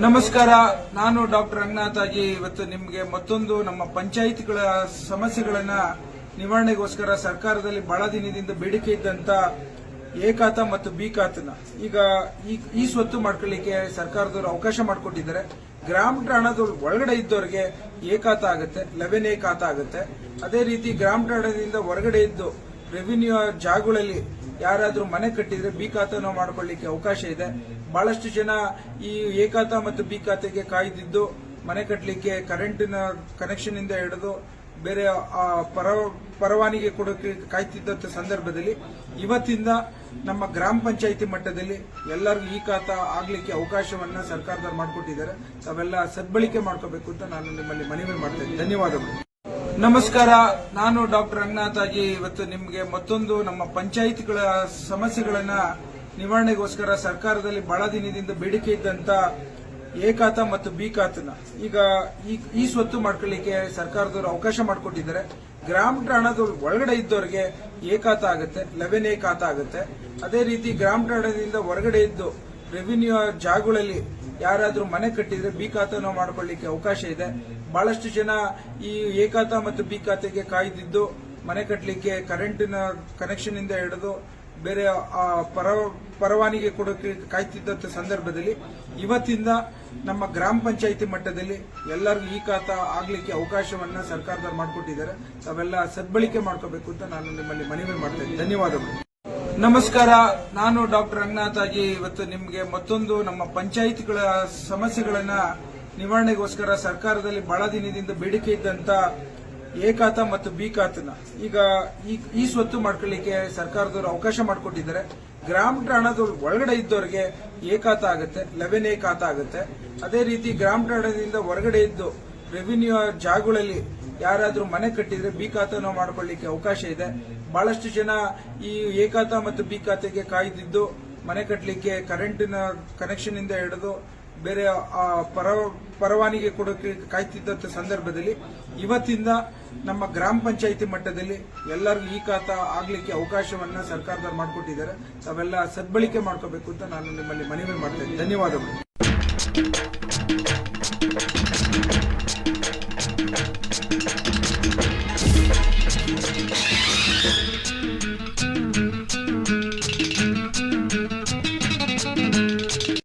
ನಮಸ್ಕಾರ, ನಾನು ಡಾಕ್ಟರ್ ರಂಗನಾಥಾಜಿ. ಇವತ್ತು ನಿಮಗೆ ಮತ್ತೊಂದು ನಮ್ಮ ಪಂಚಾಯಿತಿಗಳ ಸಮಸ್ಯೆಗಳನ್ನ ನಿವಾರಣೆಗೋಸ್ಕರ ಸರ್ಕಾರದಲ್ಲಿ ಬಹಳ ದಿನದಿಂದ ಬೇಡಿಕೆ ಇದ್ದಂತ ಎ ಖಾತಾ ಮತ್ತು ಬಿ ಖಾತನ ಈಗ ಈ ಸ್ವತ್ತು ಮಾಡ್ಕೊಳ್ಳಿಕ್ಕೆ ಸರ್ಕಾರದವರು ಅವಕಾಶ ಮಾಡಿಕೊಟ್ಟಿದ್ದಾರೆ. ಗ್ರಾಮ ಠಾಣದ ಒಳಗಡೆ ಇದ್ದವರಿಗೆ ಎ ಖಾತಾ ಆಗುತ್ತೆ, 11A ಖಾತಾ ಆಗುತ್ತೆ. ಅದೇ ರೀತಿ ಗ್ರಾಮ ಠಾಣದಿಂದ ಹೊರಗಡೆ ಇದ್ದು ರೆವಿನ್ಯೂ ಜಾಗಗಳಲ್ಲಿ ಯಾರಾದ್ರೂ ಮನೆ ಕಟ್ಟಿದ್ರೆ ಬಿ ಖಾತಾನ ಮಾಡ್ಕೊಳ್ಳಿಕ್ಕೆ ಅವಕಾಶ ಇದೆ. ಬಹಳಷ್ಟು ಜನ ಈ ಎ ಖಾತಾ ಮತ್ತು ಬಿ ಖಾತೆಗೆ ಕಾಯ್ದಿದ್ದು ಮನೆ ಕಟ್ಟಲಿಕ್ಕೆ ಕರೆಂಟಿನ ಕನೆಕ್ಷನ್ ಇಂದ ಹಿಡಿದು ಬೇರೆ ಪರವಾನಗಿ ಕೊಡೋಕೆ ಕಾಯ್ತಿದ್ದಂತ ಸಂದರ್ಭದಲ್ಲಿ ಇವತ್ತಿಂದ ನಮ್ಮ ಗ್ರಾಮ ಪಂಚಾಯಿತಿ ಮಟ್ಟದಲ್ಲಿ ಎಲ್ಲರಿಗೂ ಈ ಖಾತಾ ಆಗ್ಲಿಕ್ಕೆ ಅವಕಾಶವನ್ನ ಸರ್ಕಾರದವರು ಮಾಡಿಕೊಟ್ಟಿದ್ದಾರೆ. ತಾವೆಲ್ಲ ಸದ್ಬಳಕೆ ಮಾಡ್ಕೋಬೇಕು ಅಂತ ನಾನು ನಿಮ್ಮಲ್ಲಿ ಮನವಿ ಮಾಡ್ತಾ ಇದ್ದೀನಿ. ಧನ್ಯವಾದಗಳು. ನಮಸ್ಕಾರ, ನಾನು ಡಾಕ್ಟರ್ ರಂಗನಾಥಾಜಿ. ಇವತ್ತು ನಿಮಗೆ ಮತ್ತೊಂದು ನಮ್ಮ ಪಂಚಾಯಿತಿಗಳ ಸಮಸ್ಯೆಗಳನ್ನ ನಿವಾರಣೆಗೋಸ್ಕರ ಸರ್ಕಾರದಲ್ಲಿ ಬಹಳ ದಿನದಿಂದ ಬೇಡಿಕೆ ಇದ್ದಂತ ಎ ಖಾತಾ ಮತ್ತು ಬಿ ಖಾತನ ಈಗ ಈ ಸ್ವತ್ತು ಮಾಡ್ಕೊಳ್ಳಿಕ್ಕೆ ಸರ್ಕಾರದವರು ಅವಕಾಶ ಮಾಡಿಕೊಟ್ಟಿದ್ದಾರೆ. ಗ್ರಾಮ ಠಾಣದ ಒಳಗಡೆ ಇದ್ದವರಿಗೆ ಎ ಖಾತಾ ಆಗುತ್ತೆ, 11A ಖಾತಾ ಆಗುತ್ತೆ. ಅದೇ ರೀತಿ ಗ್ರಾಮ ಠಾಣದಿಂದ ಹೊರಗಡೆ ಇದ್ದು ರೆವಿನ್ಯೂ ಜಾಗಗಳಲ್ಲಿ ಯಾರಾದ್ರೂ ಮನೆ ಕಟ್ಟಿದ್ರೆ ಬಿ ಖಾತಾನ ಮಾಡ್ಕೊಳ್ಳಿಕ್ಕೆ ಅವಕಾಶ ಇದೆ. ಬಹಳಷ್ಟು ಜನ ಈ ಎ ಖಾತಾ ಮತ್ತು ಬಿ ಖಾತೆಗೆ ಕಾಯ್ದಿದ್ದು ಮನೆ ಕಟ್ಟಲಿಕ್ಕೆ ಕರೆಂಟಿನ ಕನೆಕ್ಷನ್ ಇಂದ ಹಿಡಿದು ಬೇರೆ ಪರವಾನಗಿ ಕೊಡೋಕೆ ಕಾಯ್ತಿದ್ದಂತ ಸಂದರ್ಭದಲ್ಲಿ ಇವತ್ತಿಂದ ನಮ್ಮ ಗ್ರಾಮ ಪಂಚಾಯಿತಿ ಮಟ್ಟದಲ್ಲಿ ಎಲ್ಲರಿಗೂ ಈ ಖಾತಾ ಆಗ್ಲಿಕ್ಕೆ ಅವಕಾಶವನ್ನ ಸರ್ಕಾರದವರು ಮಾಡಿಕೊಟ್ಟಿದ್ದಾರೆ. ತಾವೆಲ್ಲ ಸದ್ಬಳಕೆ ಮಾಡ್ಕೋಬೇಕು ಅಂತ ನಾನು ನಿಮ್ಮಲ್ಲಿ ಮನವಿ ಮಾಡ್ತಾ ಇದ್ದೀನಿ. ಧನ್ಯವಾದಗಳು. ನಮಸ್ಕಾರ, ನಾನು ಡಾಕ್ಟರ್ ರಂಗನಾಥಾಜಿ. ಇವತ್ತು ನಿಮಗೆ ಮತ್ತೊಂದು ನಮ್ಮ ಪಂಚಾಯಿತಿಗಳ ಸಮಸ್ಯೆಗಳನ್ನ ನಿವಾರಣೆಗೋಸ್ಕರ ಸರ್ಕಾರದಲ್ಲಿ ಬಹಳ ದಿನದಿಂದ ಬೇಡಿಕೆ ಇದ್ದಂತ ಎ ಖಾತಾ ಮತ್ತು ಬಿ ಖಾತನ ಈಗ ಈ ಸ್ವತ್ತು ಮಾಡ್ಕೊಳ್ಳಿಕ್ಕೆ ಸರ್ಕಾರದವರು ಅವಕಾಶ ಮಾಡಿಕೊಟ್ಟಿದ್ದಾರೆ. ಗ್ರಾಮ ಠಾಣದ ಒಳಗಡೆ ಇದ್ದವರಿಗೆ ಎ ಖಾತಾ ಆಗುತ್ತೆ, 11A ಖಾತಾ ಆಗುತ್ತೆ. ಅದೇ ರೀತಿ ಗ್ರಾಮ ಠಾಣದಿಂದ ಹೊರಗಡೆ ಇದ್ದು ರೆವಿನ್ಯೂ ಜಾಗಗಳಲ್ಲಿ ಯಾರಾದ್ರೂ ಮನೆ ಕಟ್ಟಿದ್ರೆ ಬಿ ಖಾತಾನ ಮಾಡ್ಕೊಳ್ಳಿಕ್ಕೆ ಅವಕಾಶ ಇದೆ. ಬಹಳಷ್ಟು ಜನ ಈ ಎ ಖಾತಾ ಮತ್ತು ಬಿ ಖಾತೆಗೆ ಕಾಯ್ದಿದ್ದು ಮನೆ ಕಟ್ಟಲಿಕ್ಕೆ ಕರೆಂಟಿನ ಕನೆಕ್ಷನ್ ಇಂದ ಹಿಡಿದು ಬೇರೆ ಪರವಾನಗಿ ಕೊಡೋಕೆ ಕಾಯ್ತಿದ್ದಂತ ಸಂದರ್ಭದಲ್ಲಿ ಇವತ್ತಿಂದ ನಮ್ಮ ಗ್ರಾಮ ಪಂಚಾಯಿತಿ ಮಟ್ಟದಲ್ಲಿ ಎಲ್ಲರಿಗೂ ಈ ಖಾತಾ ಆಗ್ಲಿಕ್ಕೆ ಅವಕಾಶವನ್ನ ಸರ್ಕಾರದವರು ಮಾಡಿಕೊಟ್ಟಿದ್ದಾರೆ. ತಾವೆಲ್ಲ ಸದ್ಬಳಕೆ ಮಾಡ್ಕೋಬೇಕು ಅಂತ ನಾನು ನಿಮ್ಮಲ್ಲಿ ಮನವಿ ಮಾಡ್ತಾ ಇದ್ದೀನಿ. ಧನ್ಯವಾದಗಳು.